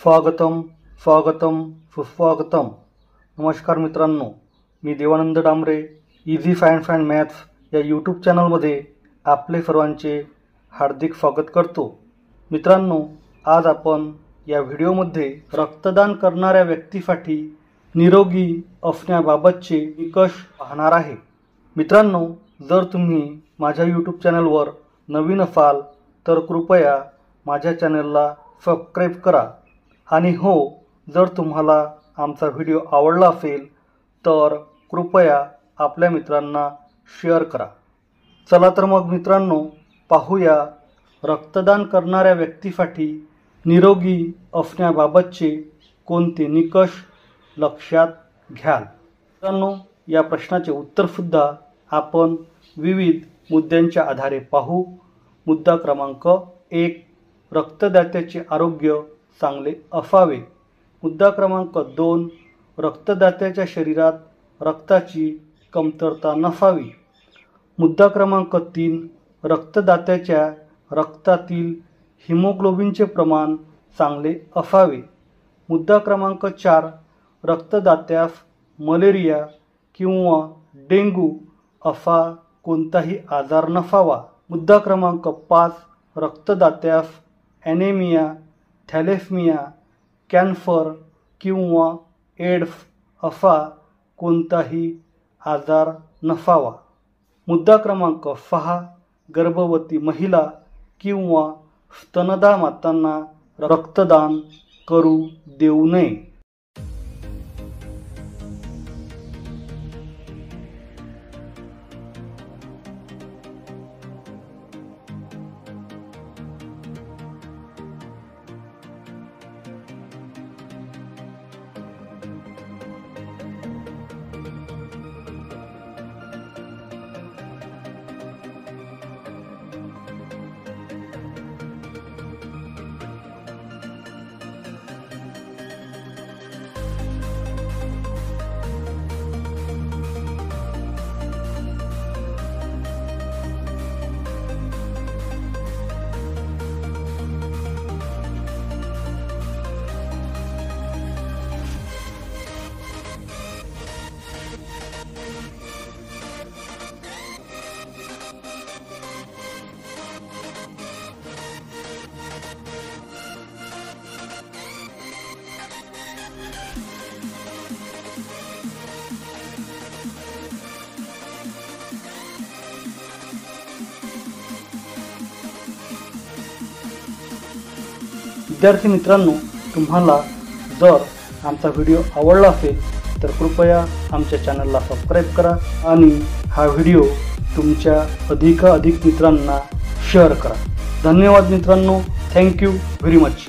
स्वागतम स्वागतम सुस्वागतम। नमस्कार मित्रांनो, मी Devanand Dambare easy find maths या यूट्यूब चॅनलमध्ये आपले सर्वांचे हार्दिक स्वागत करतो। मित्रांनो, आज आपण या व्हिडिओमध्ये रक्तदान करणाऱ्या व्यक्तीसाठी निरोगी असण्याबाबतचे निकष पाहणार आहे। मित्रांनो, जर तुम्ही माझ्या यूट्यूब चॅनलवर नवीन असाल तर कृपया माझ्या चॅनलला सबस्क्राईब करा आणि हो, जर तुम्हाला आमचा व्हिडिओ आवडला असेल तर कृपया आपल्या मित्रांना शेअर करा। चला तर मग मित्रांनो, पाहूया रक्तदान करणाऱ्या व्यक्तीसाठी निरोगी असण्याबाबतचे कोणते निकष लक्षात घ्याल। मित्रांनो, या प्रश्नाचे उत्तरसुद्धा आपण विविध मुद्द्यांच्या आधारे पाहू। मुद्दा क्रमांक 1, रक्तदात्याचे आरोग्य चांगले असावे। मुद्दा क्रमांक 2, रक्तदात्याच्या शरीरात रक्ताची कमतरता नसावी। मुद्दा क्रमांक 3, रक्तदात्याच्या रक्तातील हिमोग्लोबिनचे प्रमाण चांगले असावे। मुद्दा क्रमांक 4, रक्तदात्यास मलेरिया किंवा डेंग्यू असा कोणताही आजार नसावा। मुद्दा क्रमांक 5, रक्तदात्यास ॲनेमिया, थॅलेसेमिया, कॅन्सर किंवा एड्स असा कोणताही आजार नसावा। मुद्दा क्रमांक 6, गर्भवती महिला किंवा स्तनदा मातांना रक्तदान करू देऊ नये। विद्यार्थी मित्रांनो, तुम्हाला जर आमचा व्हिडिओ आवडला असेल तर कृपया आमच्या चॅनलला सबस्क्राईब करा आणि हा व्हिडिओ तुमच्या अधिकाधिक मित्रांना शेअर करा। धन्यवाद मित्रांनो, थँक्यू व्हेरी मच।